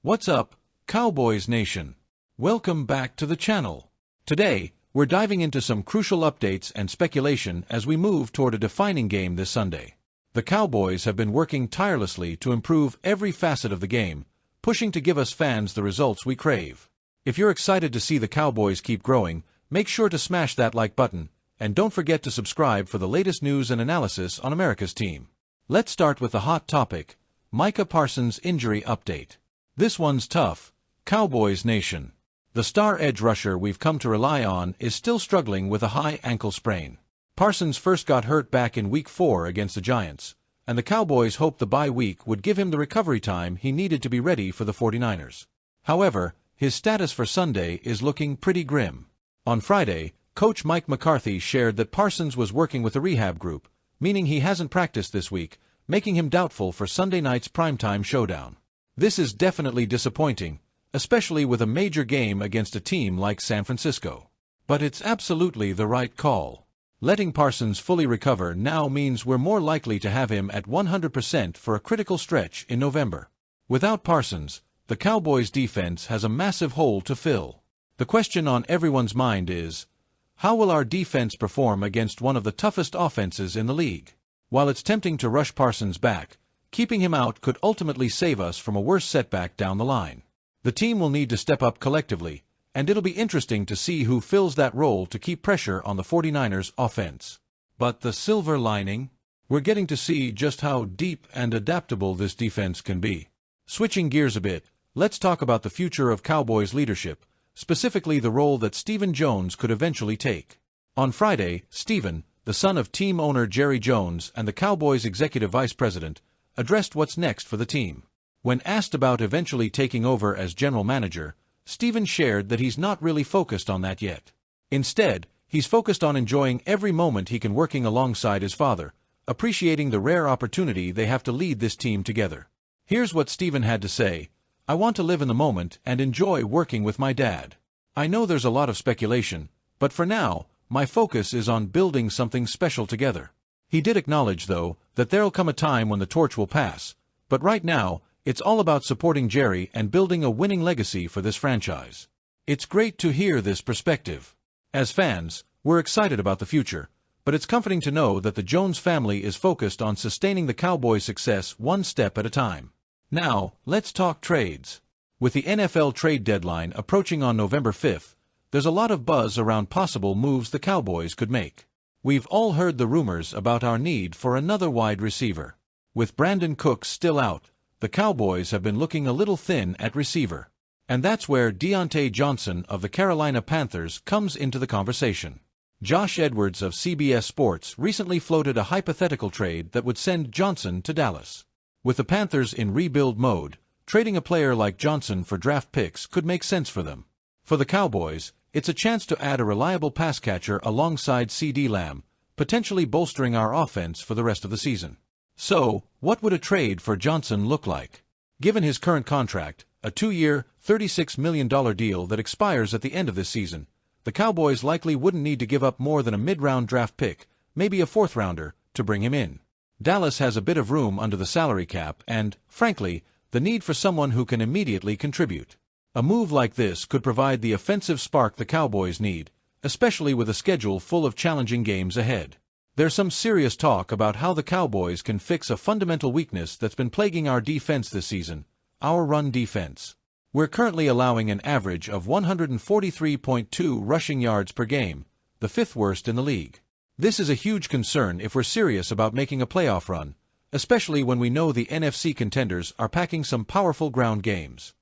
What's up, Cowboys Nation? Welcome back to the channel. Today, we're diving into some crucial updates and speculation as we move toward a defining game this Sunday. The Cowboys have been working tirelessly to improve every facet of the game, pushing to give us fans the results we crave. If you're excited to see the Cowboys keep growing, make sure to smash that like button, and don't forget to subscribe for the latest news and analysis on America's team. Let's start with the hot topic, Micah Parsons' injury update. This one's tough, Cowboys Nation. The star edge rusher we've come to rely on is still struggling with a high ankle sprain. Parsons first got hurt back in Week 4 against the Giants, and the Cowboys hoped the bye week would give him the recovery time he needed to be ready for the 49ers. However, his status for Sunday is looking pretty grim. On Friday, Coach Mike McCarthy shared that Parsons was working with a rehab group, meaning he hasn't practiced this week, making him doubtful for Sunday night's primetime showdown. This is definitely disappointing, especially with a major game against a team like San Francisco. But it's absolutely the right call. Letting Parsons fully recover now means we're more likely to have him at 100% for a critical stretch in November. Without Parsons, the Cowboys' defense has a massive hole to fill. The question on everyone's mind is, how will our defense perform against one of the toughest offenses in the league? While it's tempting to rush Parsons back, keeping him out could ultimately save us from a worse setback down the line. The team will need to step up collectively, and it'll be interesting to see who fills that role to keep pressure on the 49ers' offense. But the silver lining? We're getting to see just how deep and adaptable this defense can be. Switching gears a bit, let's talk about the future of Cowboys leadership, specifically the role that Stephen Jones could eventually take. On Friday, Stephen, the son of team owner Jerry Jones and the Cowboys' executive vice president, addressed what's next for the team. When asked about eventually taking over as general manager, Stephen shared that he's not really focused on that yet. Instead, he's focused on enjoying every moment he can working alongside his father, appreciating the rare opportunity they have to lead this team together. Here's what Stephen had to say: "I want to live in the moment and enjoy working with my dad. I know there's a lot of speculation, but for now, my focus is on building something special together." He did acknowledge, though, that there'll come a time when the torch will pass, but right now, it's all about supporting Jerry and building a winning legacy for this franchise. It's great to hear this perspective. As fans, we're excited about the future, but it's comforting to know that the Jones family is focused on sustaining the Cowboys' success one step at a time. Now, let's talk trades. With the NFL trade deadline approaching on November 5th, there's a lot of buzz around possible moves the Cowboys could make. We've all heard the rumors about our need for another wide receiver. With Brandon Cooks still out, the Cowboys have been looking a little thin at receiver. And that's where Deontay Johnson of the Carolina Panthers comes into the conversation. Josh Edwards of CBS Sports recently floated a hypothetical trade that would send Johnson to Dallas. With the Panthers in rebuild mode, trading a player like Johnson for draft picks could make sense for them. For the Cowboys, it's a chance to add a reliable pass catcher alongside CeeDee Lamb, potentially bolstering our offense for the rest of the season. So, what would a trade for Johnson look like? Given his current contract, a 2-year, $36 million deal that expires at the end of this season, the Cowboys likely wouldn't need to give up more than a mid-round draft pick, maybe a fourth-rounder, to bring him in. Dallas has a bit of room under the salary cap and, frankly, the need for someone who can immediately contribute. A move like this could provide the offensive spark the Cowboys need, especially with a schedule full of challenging games ahead. There's some serious talk about how the Cowboys can fix a fundamental weakness that's been plaguing our defense this season, our run defense. We're currently allowing an average of 143.2 rushing yards per game, the fifth worst in the league. This is a huge concern if we're serious about making a playoff run, especially when we know the NFC contenders are packing some powerful ground games.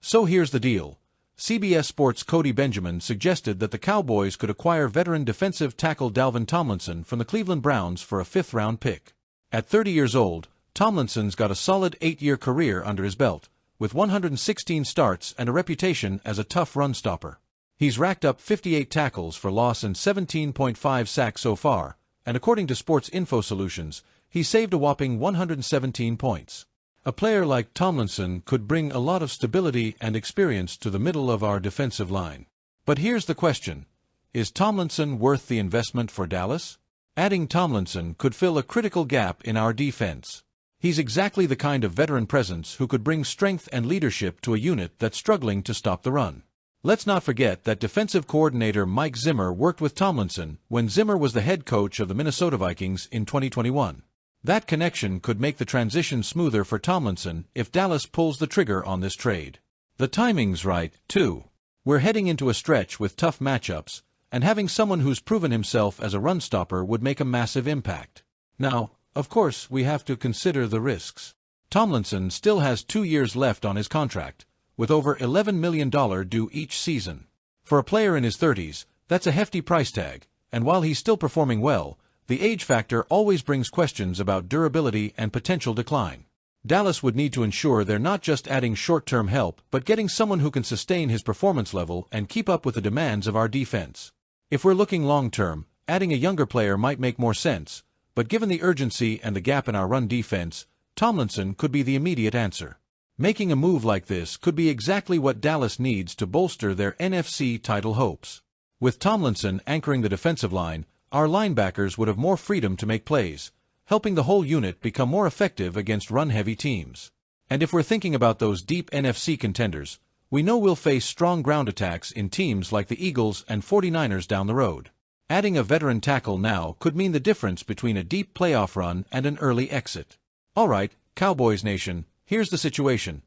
So here's the deal. CBS Sports' Cody Benjamin suggested that the Cowboys could acquire veteran defensive tackle Tomlinson from the Cleveland Browns for a fifth-round pick. At 30 years old, Tomlinson's got a solid 8-year career under his belt, with 116 starts and a reputation as a tough run stopper. He's racked up 58 tackles for loss and 17.5 sacks so far, and according to Sports Info Solutions, he saved a whopping 117 points. A player like Tomlinson could bring a lot of stability and experience to the middle of our defensive line. But here's the question: is Tomlinson worth the investment for Dallas? Adding Tomlinson could fill a critical gap in our defense. He's exactly the kind of veteran presence who could bring strength and leadership to a unit that's struggling to stop the run. Let's not forget that defensive coordinator Mike Zimmer worked with Tomlinson when Zimmer was the head coach of the Minnesota Vikings in 2021. That connection could make the transition smoother for Tomlinson if Dallas pulls the trigger on this trade. The timing's right, too. We're heading into a stretch with tough matchups, and having someone who's proven himself as a run stopper would make a massive impact. Now, of course, we have to consider the risks. Tomlinson still has 2 years left on his contract, with over $11 million due each season. For a player in his 30s, that's a hefty price tag, and while he's still performing well, the age factor always brings questions about durability and potential decline. Dallas would need to ensure they're not just adding short-term help but getting someone who can sustain his performance level and keep up with the demands of our defense. If we're looking long-term, adding a younger player might make more sense, but given the urgency and the gap in our run defense, Tomlinson could be the immediate answer. Making a move like this could be exactly what Dallas needs to bolster their NFC title hopes. With Tomlinson anchoring the defensive line, our linebackers would have more freedom to make plays, helping the whole unit become more effective against run-heavy teams. And if we're thinking about those deep NFC contenders, we know we'll face strong ground attacks in teams like the Eagles and 49ers down the road. Adding a veteran tackle now could mean the difference between a deep playoff run and an early exit. Alright, Cowboys Nation, here's the situation.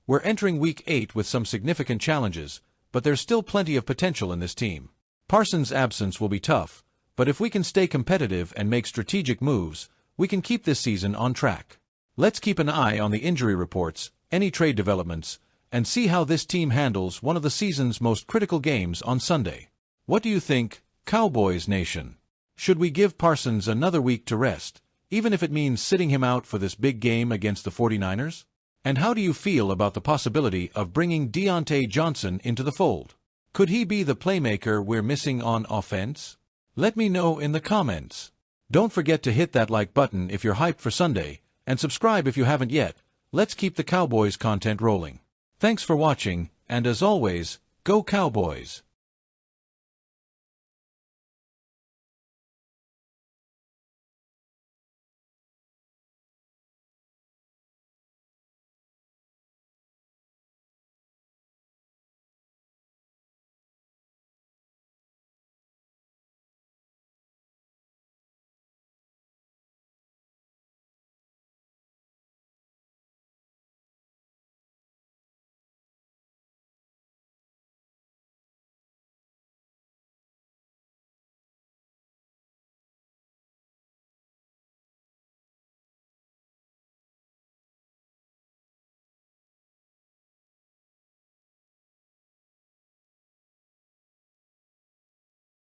We're entering Week 8 with some significant challenges, but there's still plenty of potential in this team. Parsons' absence will be tough, but if we can stay competitive and make strategic moves, we can keep this season on track. Let's keep an eye on the injury reports, any trade developments, and see how this team handles one of the season's most critical games on Sunday. What do you think, Cowboys Nation? Should we give Parsons another week to rest, even if it means sitting him out for this big game against the 49ers? And how do you feel about the possibility of bringing Deontay Johnson into the fold? Could he be the playmaker we're missing on offense? Let me know in the comments. Don't forget to hit that like button if you're hyped for Sunday, and subscribe if you haven't yet. Let's keep the Cowboys content rolling. Thanks for watching, and as always, go Cowboys!